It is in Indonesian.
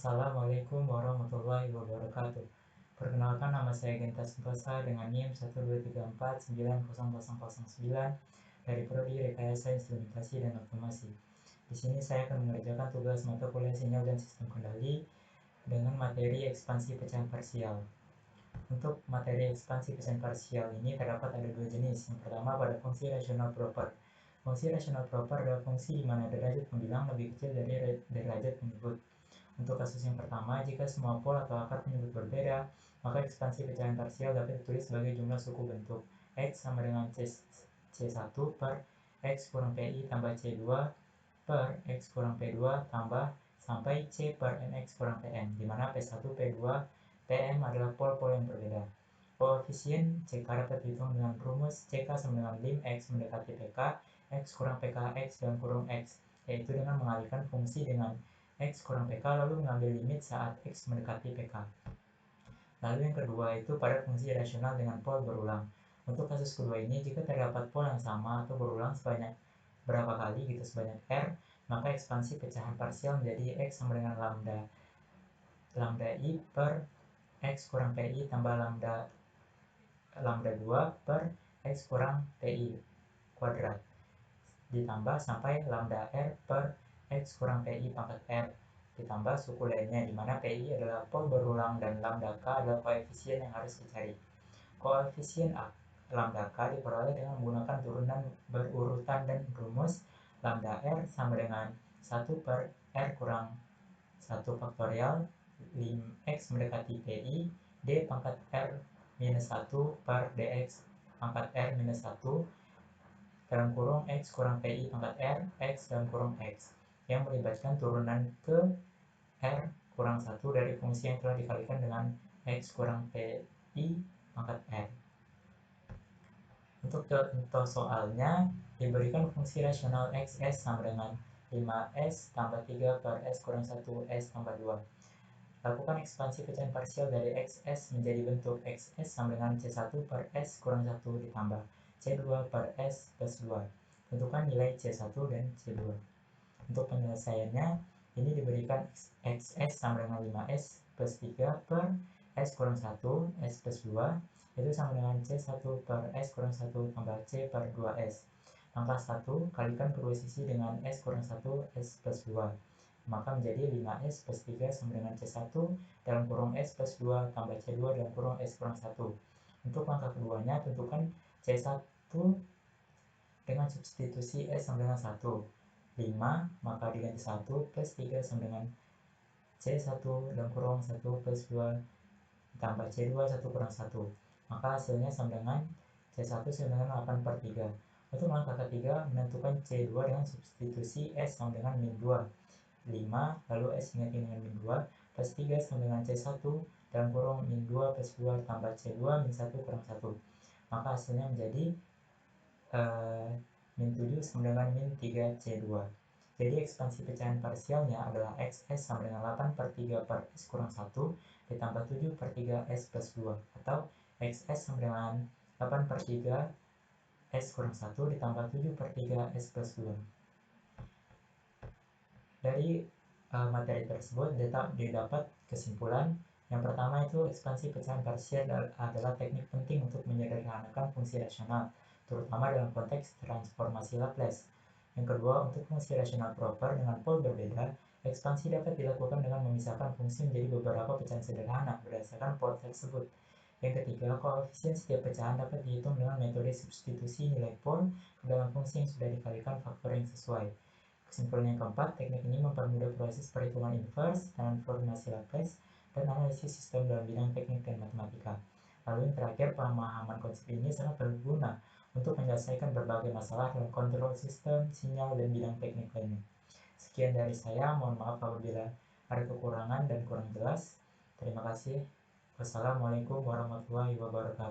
Assalamualaikum warahmatullahi wabarakatuh. Perkenalkan, nama saya Genta Sentosa dengan NIM 123490009 dari Prodi Rekayasa Instrumentasi dan Otomasi. Di sini saya akan mengerjakan tugas mata kuliah Sinyal dan Sistem Kendali dengan materi ekspansi pecahan parsial. Untuk materi ekspansi pecahan parsial ini terdapat ada dua jenis. Yang pertama pada fungsi rasional proper. Fungsi rasional proper adalah fungsi di mana derajat pembilang lebih kecil dari derajat penyebut. Untuk kasus yang pertama, jika semua pol atau akar penyebut berbeda, maka ekspansi pecahan parsial dapat ditulis sebagai jumlah suku bentuk X sama dengan C1 per X kurang PI tambah C2 per X kurang P2 tambah sampai C per NX kurang PN, di mana P1, P2, PM adalah pol-pol yang berbeda. Koefisien CK dapat dihitung dengan rumus CK sama dengan lim X mendekati PK, X kurang PK X dalam kurung X, yaitu dengan mengalihkan fungsi dengan X kurang PK lalu mengambil limit saat X mendekati PK. Lalu yang kedua itu pada fungsi rasional dengan pol berulang. Untuk kasus kedua ini, jika terdapat pol yang sama atau berulang sebanyak berapa kali gitu, sebanyak R, maka ekspansi pecahan parsial menjadi X sama dengan lambda I per X kurang PI tambah lambda 2 per X kurang PI kuadrat ditambah sampai lambda R per X kurang PI pangkat R ditambah suku lainnya, di mana PI adalah pol berulang dan lambda K adalah koefisien yang harus dicari. Koefisien lambda K diperoleh dengan menggunakan turunan berurutan dan rumus lambda R sama dengan 1 per R kurang 1 faktorial lim X mendekati PI D pangkat R minus 1 per DX pangkat R minus 1 dalam kurung X kurang PI pangkat R X dalam kurung X yang melibatkan turunan ke R kurang 1 dari fungsi yang telah dikalikan dengan X kurang PI pangkat R. Untuk contoh soalnya, diberikan fungsi rasional XS sama dengan 5S tambah 3 per S kurang 1 S tambah 2. Lakukan ekspansi pecahan parsial dari XS menjadi bentuk XS sama dengan C1 per S kurang 1 ditambah C2 per S plus 2. Tentukan nilai C1 dan C2. Untuk penyelesaiannya, ini diberikan XS sama dengan 5S plus 3 per S kurang 1 S plus 2 itu sama dengan C1 per S kurang 1 tambah C per 2S. Angka 1 kalikan kedua sisi dengan S kurang 1 S plus 2. Maka menjadi 5S plus 3 sama dengan C1 dalam kurung S plus 2 tambah C2 dalam kurung S kurang 1. Untuk langkah keduanya, tentukan C1 dengan substitusi S sama dengan 1. 5, maka diganti 1 plus 3 sama dengan C1 dalam kurung 1 plus 2 tambah C2 1 kurang 1. Maka hasilnya sama dengan C1 sama dengan 8 per 3. Untuk langkah ketiga, menentukan C2 dengan substitusi S sama dengan min 2. 5, lalu S diganti dengan min 2, plus 3 sama dengan C1 dalam kurung min 2 plus 2 tambah C2 min 1 kurang 1. Maka hasilnya menjadi min 7 sama dengan min 3 C2. Jadi ekspansi pecahan parsialnya adalah XS sama dengan 8 per 3 per S kurang 1 ditambah 7 per 3 S plus 2. Atau XS sama dengan 8 per 3 S kurang 1 ditambah 7 per 3 S plus 2. Dari materi tersebut didapat kesimpulan. Yang pertama itu ekspansi pecahan parsial adalah teknik penting untuk menyederhanakan fungsi rasional, terutama dalam konteks transformasi Laplace. Yang kedua, untuk fungsi rasional proper dengan pol berbeda, ekspansi dapat dilakukan dengan memisahkan fungsi menjadi beberapa pecahan sederhana berdasarkan pol tersebut. Yang ketiga, koefisien setiap pecahan dapat dihitung dengan metode substitusi nilai pol ke dalam fungsi yang sudah dikalikan faktor yang sesuai. Kesimpulan yang keempat, teknik ini mempermudah proses perhitungan inverse, transformasi Laplace, dan analisis sistem dalam bidang teknik dan matematika. Lalu yang terakhir, pemahaman konsep ini sangat berguna untuk menyelesaikan berbagai masalah dalam kontrol sistem, sinyal, dan bidang teknik lainnya. Sekian dari saya, mohon maaf apabila ada kekurangan dan kurang jelas. Terima kasih. Wassalamualaikum warahmatullahi wabarakatuh.